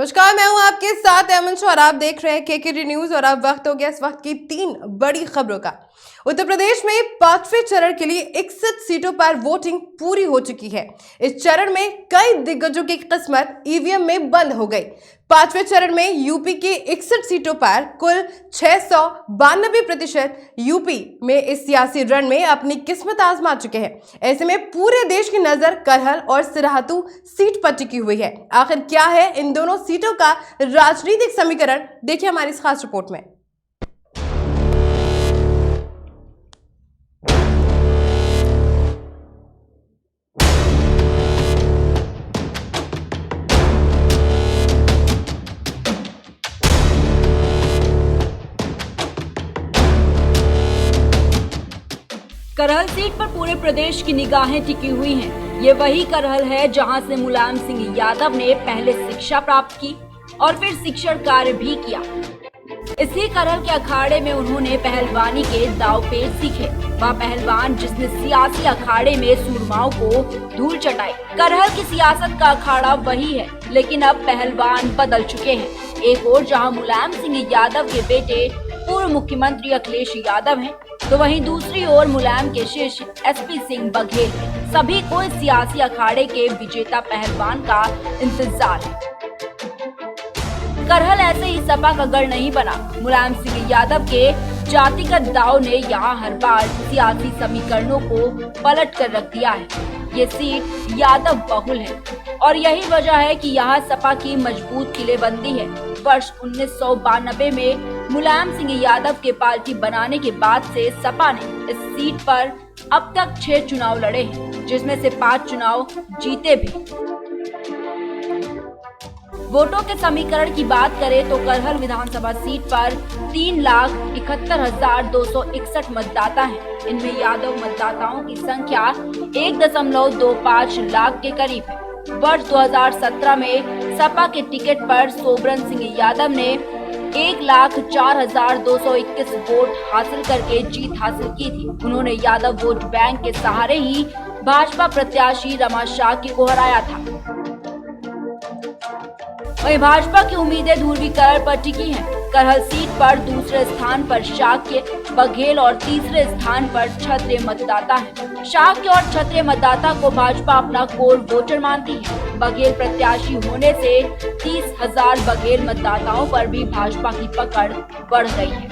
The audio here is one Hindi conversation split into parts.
नमस्कार, मैं हूं आपके साथ अमन और आप देख रहे हैं केकेडी न्यूज। और अब वक्त हो गया इस वक्त की 3 बड़ी खबरों का। उत्तर प्रदेश में 5वें चरण के लिए 61 सीटों पर वोटिंग पूरी हो चुकी है। इस चरण में कई दिग्गजों की किस्मत ईवीएम में बंद हो गई। 5वें चरण में यूपी की 61 सीटों पर कुल 692% यूपी में इस सियासी रण में अपनी किस्मत आजमा चुके हैं। ऐसे में पूरे देश की नजर करहल और सिराथू सीट पर टिकी हुई है। आखिर क्या है इन दोनों सीटों का राजनीतिक समीकरण, देखिए हमारी इस खास रिपोर्ट में। करहल सीट पर पूरे प्रदेश की निगाहें टिकी हुई हैं। ये वही करहल है जहां से मुलायम सिंह यादव ने पहले शिक्षा प्राप्त की और फिर शिक्षण कार्य भी किया। इसी करहल के अखाड़े में उन्होंने पहलवानी के दांवपेच सीखे। वह पहलवान जिसने सियासी अखाड़े में सूरमाओं को धूल चटाई। करहल की सियासत का अखाड़ा वही है, लेकिन अब पहलवान बदल चुके हैं। एक ओर जहां मुलायम सिंह यादव के बेटे पूर्व मुख्यमंत्री अखिलेश यादव हैं, तो वहीं दूसरी ओर मुलायम के शिष्य एसपी सिंह बघेल हैं। सभी को इस सियासी अखाड़े के विजेता पहलवान का इंतजार है। करहल ऐसे ही सपा का गढ़ नहीं बना। मुलायम सिंह यादव के जातिगत दाव ने यहाँ हर बार सियासी समीकरणों को पलट कर रख दिया है। ये सीट यादव बहुल है और यही वजह है कि यहाँ सपा की मजबूत किलेबंदी है। वर्ष 1992 में मुलायम सिंह यादव के पार्टी बनाने के बाद से सपा ने इस सीट पर अब तक 6 चुनाव लड़े हैं, जिसमें से 5 चुनाव जीते भी। वोटों के समीकरण की बात करें तो करहल विधानसभा सीट पर 3,71,261 मतदाता हैं। इनमें यादव मतदाताओं की संख्या 1.25 लाख के करीब है। वर्ष 2017 में सपा के टिकट पर सोबरन सिंह यादव ने 1,04,221 वोट हासिल करके जीत हासिल की थी। उन्होंने यादव वोट बैंक के सहारे ही भाजपा प्रत्याशी रमा शाह को हराया था। वहीं भाजपा की उम्मीदें ध्रुवीकरण पर टिकी हैं। करहल सीट पर दूसरे स्थान पर शाक्य, बघेल और तीसरे स्थान पर क्षत्रिय मतदाता हैं। शाक्य और क्षत्रिय मतदाता को भाजपा अपना कोर वोटर मानती है। बघेल प्रत्याशी होने से 30,000 बघेल मतदाताओं पर भी भाजपा की पकड़ बढ़ गई है।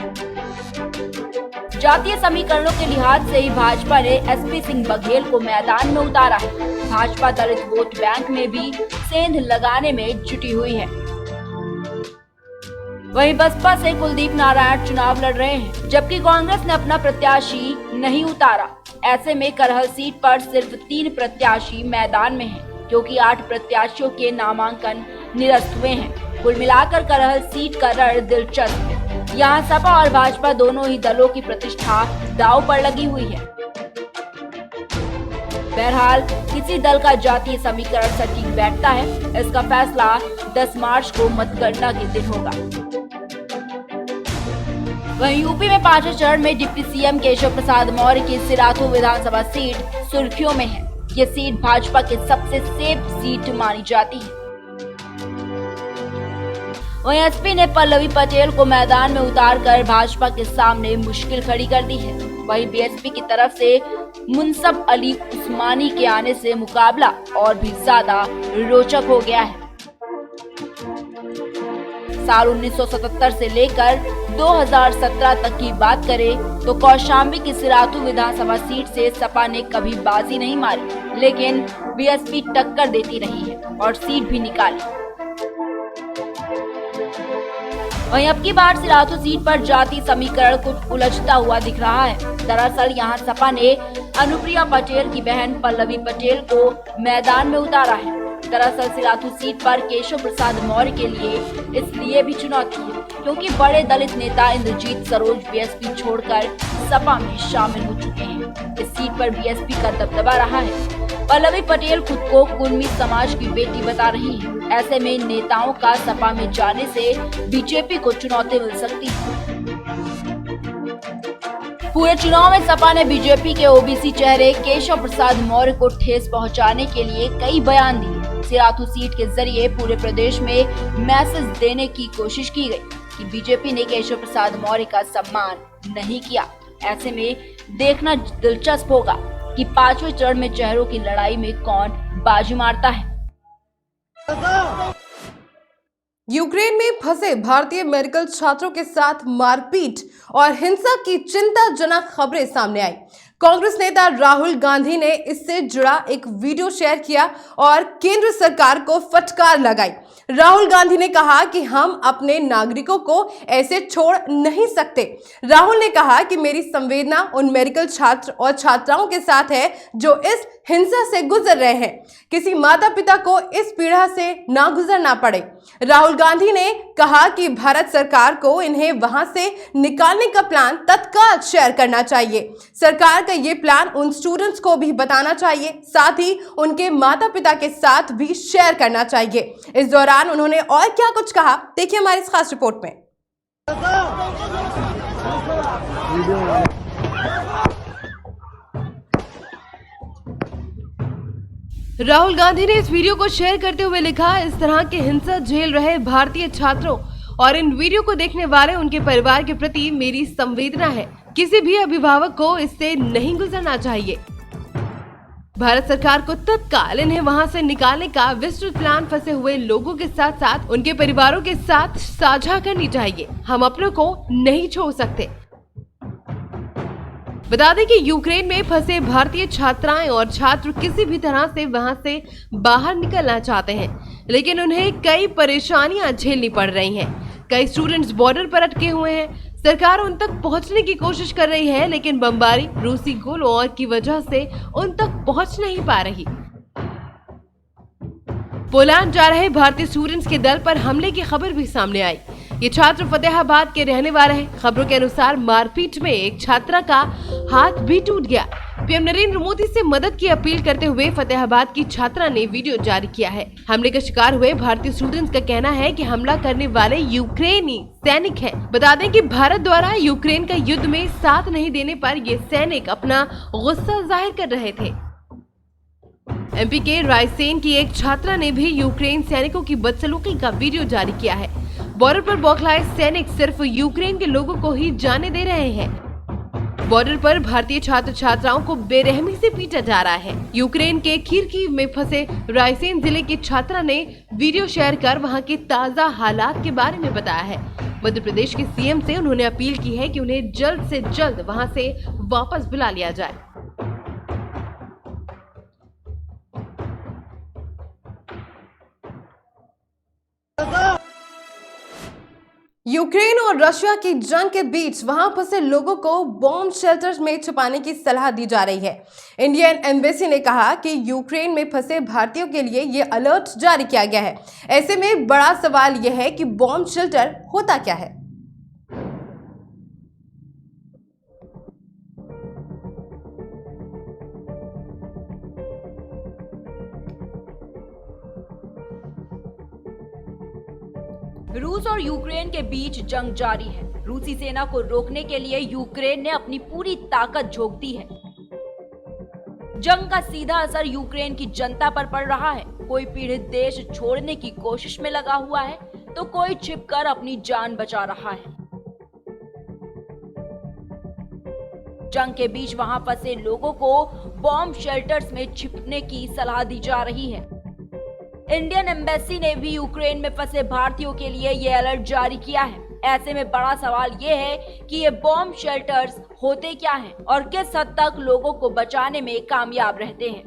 जातीय समीकरणों के लिहाज से ही भाजपा ने एसपी सिंह बघेल को मैदान में उतारा है। भाजपा दलित वोट बैंक में भी सेंध लगाने में जुटी हुई है। वहीं बसपा से कुलदीप नारायण चुनाव लड़ रहे हैं, जबकि कांग्रेस ने अपना प्रत्याशी नहीं उतारा। ऐसे में करहल सीट पर सिर्फ 3 प्रत्याशी मैदान में हैं, क्योंकि 8 प्रत्याशियों के नामांकन निरस्त हुए हैं। कुल मिलाकर करहल सीट का रण दिलचस्प है। यहाँ सपा और भाजपा दोनों ही दलों की प्रतिष्ठा दांव पर लगी हुई है। बहरहाल किसी दल का जातीय समीकरण सटीक बैठता है, इसका फैसला 10 मार्च को मतगणना के दिन होगा। वहीं यूपी में 5वें चरण में डिप्टी सीएम केशव प्रसाद मौर्य की सिराथू विधानसभा सीट सुर्खियों में है। ये सीट भाजपा के सबसे सेफ सीट मानी जाती है। वहीं एसपी ने पल्लवी पटेल को मैदान में उतारकर भाजपा के सामने मुश्किल खड़ी कर दी है। वहीं बीएसपी की तरफ से मुनसब अली उस्मानी के आने से मुकाबला और भी ज्यादा रोचक हो गया है। साल 1977 से लेकर 2017 तक की बात करें तो कौशाम्बी की सिराथू विधानसभा सीट से सपा ने कभी बाजी नहीं मारी, लेकिन बीएसपी टक्कर देती रही है और सीट भी निकाली। वहीं अब की बार सिराथू सीट पर जाति समीकरण कुछ उलझता हुआ दिख रहा है। दरअसल यहां सपा ने अनुप्रिया पटेल की बहन पल्लवी पटेल को मैदान में उतारा है। दरअसल सिराथू सीट पर केशव प्रसाद मौर्य के लिए इसलिए भी चुनौती है, क्योंकि बड़े दलित नेता इंद्रजीत सरोज बीएसपी छोड़कर सपा में शामिल हो चुके हैं। इस सीट पर बीएसपी का दबदबा रहा है। पल्लवी पटेल खुद को कुर्मी समाज की बेटी बता रही है। ऐसे में नेताओं का सपा में जाने से बीजेपी को चुनौती मिल सकती है। पूरे चुनाव में सपा ने बीजेपी के ओबीसी चेहरे केशव प्रसाद मौर्य को ठेस पहुंचाने के लिए कई बयान दिए। सिराथू सीट के जरिए पूरे प्रदेश में मैसेज देने की कोशिश की गई कि बीजेपी ने केशव प्रसाद मौर्य का सम्मान नहीं किया। ऐसे में देखना दिलचस्प होगा कि 5वें चरण में चेहरों की लड़ाई में कौन बाजी मारता है। यूक्रेन में फंसे भारतीय मेडिकल छात्रों के साथ मारपीट और हिंसा की चिंताजनक खबरें सामने आई। कांग्रेस नेता राहुल गांधी ने इससे जुड़ा एक वीडियो शेयर किया और केंद्र सरकार को फटकार लगाई। राहुल गांधी ने कहा कि हम अपने नागरिकों को ऐसे छोड़ नहीं सकते। राहुल ने कहा कि मेरी संवेदना उन मेडिकल छात्र और छात्राओं के साथ है जो इस हिंसा से गुजर रहे हैं। किसी माता पिता को इस पीड़ा से ना गुजरना पड़े। राहुल गांधी ने कहा कि भारत सरकार को इन्हें वहां से निकालने का प्लान तत्काल शेयर करना चाहिए। सरकार का ये प्लान उन स्टूडेंट्स को भी बताना चाहिए, साथ ही उनके माता पिता के साथ भी शेयर करना चाहिए। इस दौरान उन्होंने और क्या कुछ कहा, देखिए हमारी इस खास रिपोर्ट में। राहुल गांधी ने इस वीडियो को शेयर करते हुए लिखा, इस तरह के हिंसा झेल रहे भारतीय छात्रों और इन वीडियो को देखने वाले उनके परिवार के प्रति मेरी संवेदना है। किसी भी अभिभावक को इससे नहीं गुजरना चाहिए। भारत सरकार को तत्काल इन्हें वहां से निकालने का विस्तृत प्लान फंसे हुए लोगों के साथ साथ उनके परिवारों के साथ साझा करनी चाहिए। हम अपनों को नहीं छोड़ सकते। बता दें कि यूक्रेन में फंसे भारतीय छात्राएं और छात्र किसी भी तरह से वहां से बाहर निकलना चाहते हैं, लेकिन उन्हें कई परेशानियां झेलनी पड़ रही हैं। कई स्टूडेंट्स बॉर्डर पर अटके हुए हैं। सरकार उन तक पहुंचने की कोशिश कर रही है, लेकिन बमबारी, रूसी गोलों और की वजह से उन तक पहुंच नहीं पा रही। पोलैंड जा रहे भारतीय स्टूडेंट्स के दल पर हमले की खबर भी सामने आई। ये छात्र फतेहाबाद के रहने वाले हैं। खबरों के अनुसार मारपीट में एक छात्रा का हाथ भी टूट गया। पीएम नरेंद्र मोदी से मदद की अपील करते हुए फतेहाबाद की छात्रा ने वीडियो जारी किया है। हमले का शिकार हुए भारतीय स्टूडेंट्स का कहना है कि हमला करने वाले यूक्रेनी सैनिक हैं। बता दें कि भारत द्वारा यूक्रेन का युद्ध में साथ नहीं देने पर ये सैनिक अपना गुस्सा जाहिर कर रहे थे। एमपी के रायसेन की एक छात्रा ने भी यूक्रेन सैनिकों की बदसलूकी का वीडियो जारी किया है। बॉर्डर पर बौखलाए सैनिक सिर्फ यूक्रेन के लोगों को ही जाने दे रहे हैं। बॉर्डर पर भारतीय छात्र छात्राओं को बेरहमी से पीटा जा रहा है। यूक्रेन के खीरकीव में फंसे रायसेन जिले की छात्रा ने वीडियो शेयर कर वहां के ताजा हालात के बारे में बताया है। मध्य प्रदेश के सीएम से उन्होंने अपील की है कि उन्हें जल्द से जल्द वहां से वापस बुला लिया जाए। यूक्रेन और रशिया की जंग के बीच वहां फंसे लोगों को बॉम्ब शेल्टर्स में छुपाने की सलाह दी जा रही है। इंडियन एम्बेसी ने कहा कि यूक्रेन में फंसे भारतीयों के लिए ये अलर्ट जारी किया गया है। ऐसे में बड़ा सवाल यह है कि बॉम्ब शेल्टर होता क्या है। रूस और यूक्रेन के बीच जंग जारी है। रूसी सेना को रोकने के लिए यूक्रेन ने अपनी पूरी ताकत झोंक दी है। जंग का सीधा असर यूक्रेन की जनता पर पड़ रहा है। कोई पीड़ित देश छोड़ने की कोशिश में लगा हुआ है, तो कोई छिपकर अपनी जान बचा रहा है। जंग के बीच वहां फंसे लोगों को बॉम्ब शेल्टर्स में छिपने की सलाह दी जा रही है। इंडियन एम्बेसी ने भी यूक्रेन में फंसे भारतीयों के लिए ये अलर्ट जारी किया है। ऐसे में बड़ा सवाल ये है कि ये बॉम्ब शेल्टर्स होते क्या हैं और किस हद तक लोगों को बचाने में कामयाब रहते हैं।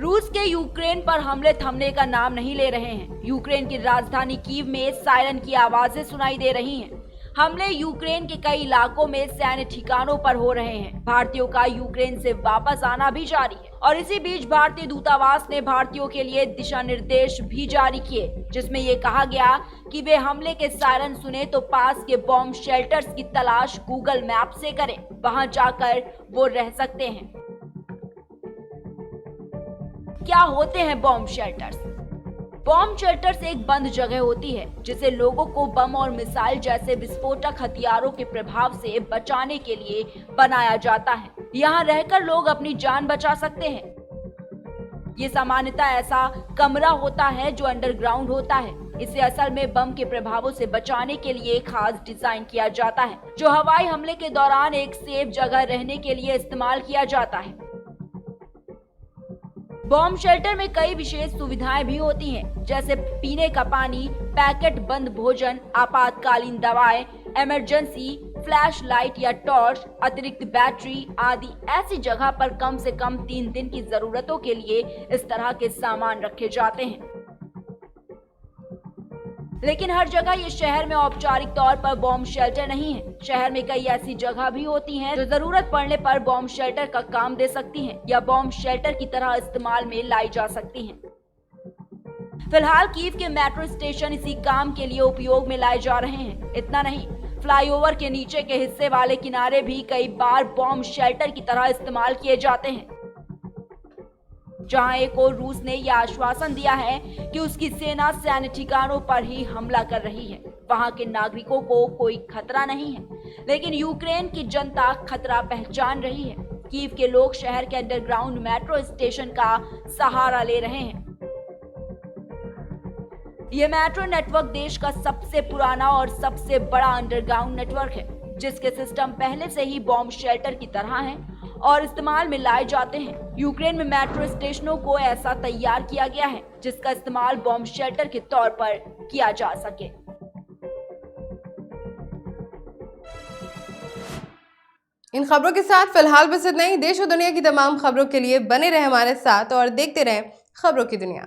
रूस के यूक्रेन पर हमले थमने का नाम नहीं ले रहे हैं। यूक्रेन की राजधानी कीव में सायरन की आवाजें सुनाई दे रही हैं। हमले यूक्रेन के कई इलाकों में सैन्य ठिकानों पर हो रहे हैं। भारतीयों का यूक्रेन से वापस आना भी जारी है और इसी बीच भारतीय दूतावास ने भारतीयों के लिए दिशा निर्देश भी जारी किए, जिसमें ये कहा गया कि वे हमले के सायरन सुने तो पास के बॉम्ब शेल्टर्स की तलाश गूगल मैप से करें। वहां जाकर वो रह सकते हैं। क्या होते हैं बॉम्ब शेल्टर्स? बॉम्ब शेल्टर्स एक बंद जगह होती है जिसे लोगों को बम और मिसाइल जैसे विस्फोटक हथियारों के प्रभाव से बचाने के लिए बनाया जाता है। यहाँ रहकर लोग अपनी जान बचा सकते हैं। ये सामान्यतः ऐसा कमरा होता है जो अंडरग्राउंड होता है। इसे असल में बम के प्रभावों से बचाने के लिए खास डिजाइन किया जाता है, जो हवाई हमले के दौरान एक सेफ जगह रहने के लिए इस्तेमाल किया जाता है। बॉम्ब शेल्टर में कई विशेष सुविधाएं भी होती हैं, जैसे पीने का पानी, पैकेट बंद भोजन, आपातकालीन दवाएं, इमरजेंसी फ्लैश लाइट या टॉर्च, अतिरिक्त बैटरी आदि। ऐसी जगह पर कम से कम 3 दिन की जरूरतों के लिए इस तरह के सामान रखे जाते हैं। लेकिन हर जगह ये शहर में औपचारिक तौर पर बॉम्ब शेल्टर नहीं है। शहर में कई ऐसी जगह भी होती हैं जो जरूरत पड़ने पर बॉम्ब शेल्टर का काम दे सकती हैं या बॉम्ब शेल्टर की तरह इस्तेमाल में लाई जा सकती हैं। फिलहाल कीव के मेट्रो स्टेशन इसी काम के लिए उपयोग में लाए जा रहे हैं। इतना नहीं, फ्लाईओवर के नीचे के हिस्से वाले किनारे भी कई बार बॉम्ब शेल्टर की तरह इस्तेमाल किए जाते हैं, जहां एक और रूस ने यह आश्वासन दिया है कि उसकी सेना सैन्य ठिकानों पर ही हमला कर रही है। वहां के नागरिकों को कोई खतरा नहीं है, लेकिन यूक्रेन की जनता खतरा पहचान रही है। कीव के लोग शहर के अंडरग्राउंड मेट्रो स्टेशन का सहारा ले रहे हैं। यह मेट्रो नेटवर्क देश का सबसे पुराना और सबसे बड़ा अंडरग्राउंड नेटवर्क है, जिसके सिस्टम पहले से ही बॉम्ब शेल्टर की तरह हैं और इस्तेमाल में लाए जाते हैं। यूक्रेन में मेट्रो स्टेशनों को ऐसा तैयार किया गया है जिसका इस्तेमाल बॉम्ब शेल्टर के तौर पर किया जा सके। इन खबरों के साथ फिलहाल बस इतना ही। देश और दुनिया की तमाम खबरों के लिए बने रहे हमारे साथ और देखते रहें खबरों की दुनिया।